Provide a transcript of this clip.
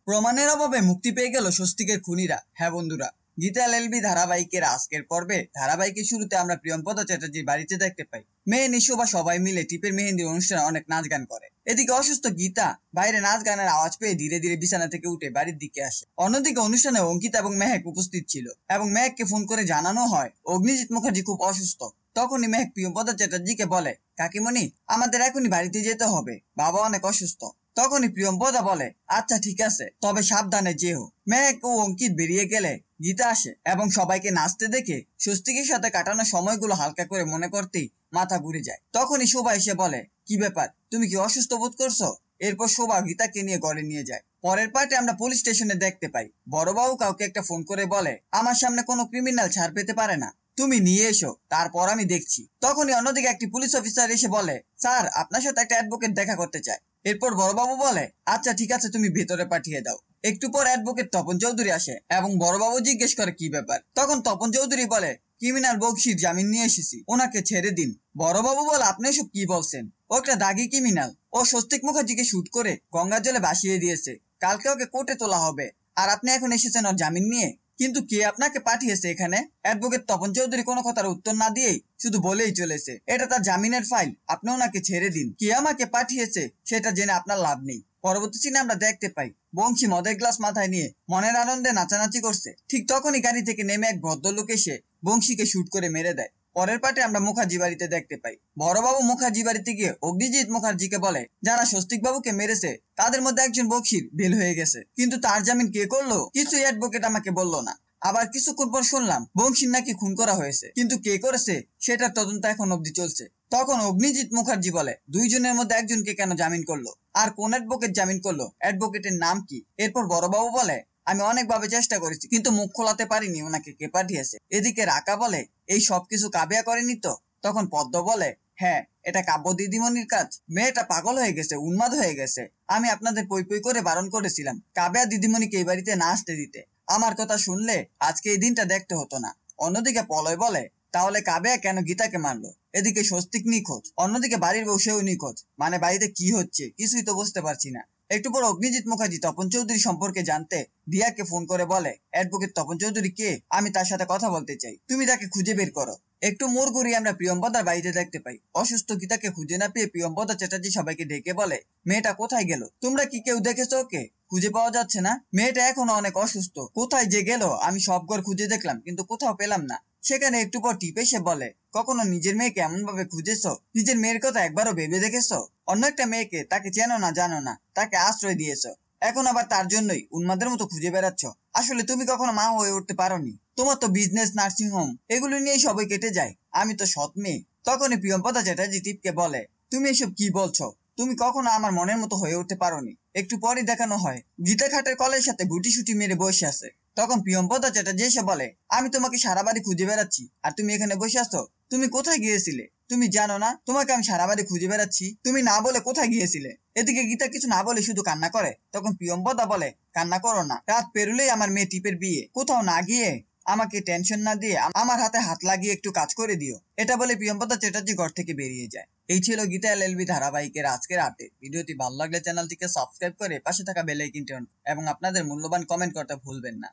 প্রমাণের অভাবে মুক্তি পেয়ে গেল স্বস্তিকের খুনিরা। হ্যাঁ বন্ধুরা, গীতা এলএলবি ধারাবাহিকের আজকের পর্বে ধারাবাহিকের শুরুতে আমরা প্রিয়ম্পদা চ্যাটার্জির বাড়িতে দেখতে পাই। মেয়ে নিশো বা সবাই মিলে টিপের মেহেন্দির অনুষ্ঠানে অনেক নাচ গান করে। এদিকে অসুস্থ গীতা বাইরে নাচ গানের আওয়াজ পেয়ে ধীরে ধীরে বিছানা থেকে উঠে বাড়ির দিকে আসে। অন্যদিকে অনুষ্ঠানে অঙ্কিতা এবং মেহেক উপস্থিত ছিল এবং মেহেককে ফোন করে জানানো হয় অগ্নিজিৎ মুখার্জি খুব অসুস্থ। তখনই মেহেক প্রিয়ম্পদা চ্যাটার্জিকে বলে, কাকিমণি আমাদের এখনই বাড়িতে যেতে হবে, বাবা অনেক অসুস্থ। তখনই প্রিয়ম্পদা বলে, আচ্ছা ঠিক আছে, তবে সাবধানে যেও। মেহেক ও অঙ্কিত বেরিয়ে গেলে গীতা আসে এবং সবাইকে নাচতে দেখে স্বস্তিকের সাথে কাটানো সময়গুলো হালকা করে মনে করতেই মাথা ঘুরে যায়। তখনই শোভা এসে বলে, কি ব্যাপার, তুমি কি অসুস্থ বোধ করছো? এরপর শোভা গীতাকে নিয়ে ঘরে নিয়ে যায়। পরের পার্টে আমরা পুলিশ স্টেশনে দেখতে পাই বড়বাবু কাউকে একটা ফোন করে বলে, আমার সামনে কোনো ক্রিমিনাল ছাড় পেতে পারে না, তুমি নিয়ে এসো, তারপর আমি দেখছি। তখনই অন্যদিকে একটি পুলিশ অফিসার এসে বলে, স্যার আপনার সাথে একটা অ্যাডভোকেট দেখা করতে চায়। এরপর বড়বাবু বলে, আচ্ছা ঠিক আছে, তুমি ভেতরে পাঠিয়ে দাও। একটু পর অ্যাডভোকেট তপন চৌধুরী আসে এবং বড়বাবু জিজ্ঞেস করে কি ব্যাপার। তখন তপন চৌধুরী বলে, ক্রিমিনাল বক্সির জামিন নিয়ে এসেছি, ওনাকে ছেড়ে দিন। বড়বাবু বলে, আপনি এসব কি বলছেন? ও একটা দাগি ক্রিমিনাল, ও স্বস্তিক মুখার্জিকে শুট করে গঙ্গার জলে ভাসিয়ে দিয়েছে, কালকে ওকে কোর্টে তোলা হবে, আর আপনি এখন এসেছেন ওর জামিন নিয়ে? কিন্তু কে আপনাকে পাঠিয়েছে এখানে? অ্যাডভোকেট তপন চৌধুরী কোনো কথার উত্তর না দিয়েই শুধু বলেই চলেছে, এটা তার জামিনের ফাইল, আপনি ওনাকে ছেড়ে দিন। কে আমাকে পাঠিয়েছে সেটা জেনে আপনার লাভ নেই। পরবর্তী সিনে আমরা দেখতে পাই বংশী মদের গ্লাস মাথায় নিয়ে মনের আনন্দে নাচানাচি করছে। ঠিক তখনই গাড়ি থেকে নেমে এক ভদ্রলোক এসে বংশীকে শুট করে মেরে দেয়। পরের পার্টে আমরা মুখার্জি বাড়িতে দেখতে পাই বড়বাবু মুখার্জি বাড়িতে গিয়ে অগ্নিজিৎ মুখার্জিকে বলে, যারা স্বস্তিক বাবুকে মেরেছে তাদের মধ্যে একজন বক্সির বেল হয়ে গেছে, কিন্তু তার জামিন কে করলো কিছু অ্যাডভোকেট আমাকে বললো না। আবার কিছুক্ষণ পর শুনলাম বংশীর নাকি খুন করা হয়েছে, কিন্তু কে করেছে সেটার তদন্ত এখন অবধি চলছে। তখন অগ্নিজিৎ মুখার্জি বলে, দুইজনের মধ্যে একজনকে কেন জামিন করলো, আর কোন অ্যাডভোকেট জামিন করলো, অ্যাডভোকেটের নাম কি? এরপর বড়বাবু বলে, আমি অনেকভাবে চেষ্টা করেছি কিন্তু মুখ খোলাতে পারিনি ওনাকে কে পাঠিয়েছে। এদিকে রাকা বলে, এই সবকিছু কাবিয়া করেনি তো? তখন পদ্ম বলে, হ্যাঁ এটা কাব্য দিদিমণির কাজ, মেয়েটা পাগল হয়ে গেছে, উন্মাদ হয়ে গেছে। আমি আপনাদের পই পই করে বারণ করেছিলাম কাবিয়া দিদিমণিকে এই বাড়িতে না আসতে দিতে, আমার কথা শুনলে আজকে এই দিনটা দেখতে হতো না। অন্যদিকে পলয় বলে, তাহলে কাবিয়া কেন গীতাকে মারলো? এদিকে স্বস্তিক নিখোঁজ, অন্যদিকে বাড়ির বউ সেও নিখোঁজ, মানে বাড়িতে কি হচ্ছে কিছুই তো বুঝতে পারছি না। একটু পর অগ্নিজিৎ মুখার্জি তপন চৌধুরী সম্পর্কে জানতে দিয়াকে ফোন করে বলে, অ্যাডভোকেট তপন চৌধুরী কে? আমি তার সাথে কথা বলতে চাই, তুমি তাকে খুঁজে বের করো। একটু মোড় ঘুরিয়ে আমরা প্রিয়ম্পদার বাড়িতে দেখতে পাই অসুস্থ গীতাকে খুঁজে না পেয়ে প্রিয়ম্পদা চ্যাটার্জি সবাইকে ডেকে বলে, মেয়েটা কোথায় গেল? তোমরা কি কেউ দেখেছো ওকে? খুঁজে পাওয়া যাচ্ছে না, মেয়েটা এখনো অনেক অসুস্থ, কোথায় যে গেল? আমি সব ঘর খুঁজে দেখলাম কিন্তু কোথাও পেলাম না। সেখানে একটু পর টিপে সে বলে, কখনো নিজের মেয়েকে এমন ভাবে খুঁজেছো? নিজের মেয়ের কথা একবারও ভেবে দেখেছো? অন্য একটা মেয়েকে, তাকে চেনো না জানো না, তাকে আশ্রয় দিয়েছো, এখন আবার তার জন্যই উন্মাদের মতো খুঁজে বেড়াচ্ছ। আসলে তুমি কখনো মা হয়ে উঠতে পারোনি, তোমার তো বিজনেস, নার্সিং হোম এগুলো নিয়েই সবাই কেটে যায়, আমি তো সৎ মেয়ে। তখনই প্রিয়ম্পদা চ্যাটার্জি টিপকে বলে, তুমি এসব কি বলছো? তুমি কখনো আমার মনের মতো হয়ে উঠতে পারোনি। একটু পরে দেখানো হয় গীতা খাটের কলের সাথে গুটি সুটি মেরে বসে আছে। তখন প্রিয়ম্পদা চ্যাটার্জি এসে বলে, আমি তোমাকে সারা বাড়ি খুঁজে বেড়াচ্ছি আর তুমি এখানে বসে আছো, তুমি কোথায় গিয়েছিলে? তুমি জানো না তোমাকে আমি সারা বাড়ি খুঁজে বেড়াচ্ছি? তুমি না বলে কোথায় গিয়েছিলে? এদিকে গীতা কিছু না বলে শুধু কান্না করে। তখন প্রিয়ম্পদা বলে, কান্না করো না, রাত পেরুলেই আমার মেয়ে টিপের বিয়ে, কোথাও না গিয়ে আমাকে টেনশন না দিয়ে আমার হাতে হাত লাগিয়ে একটু কাজ করে দিও। এটা বলে প্রিয়ম্পদা চ্যাটার্জি ঘর থেকে বেরিয়ে যায়। এই ছিল গীতা এলএলবি ধারাবাহিকের আজকের আপডেট। ভিডিওটি ভালো লাগলে চ্যানেলটিকে সাবস্ক্রাইব করে পাশে থাকা বেল আইকনটি অন এবং আপনাদের মূল্যবান কমেন্ট করতে ভুলবেন না।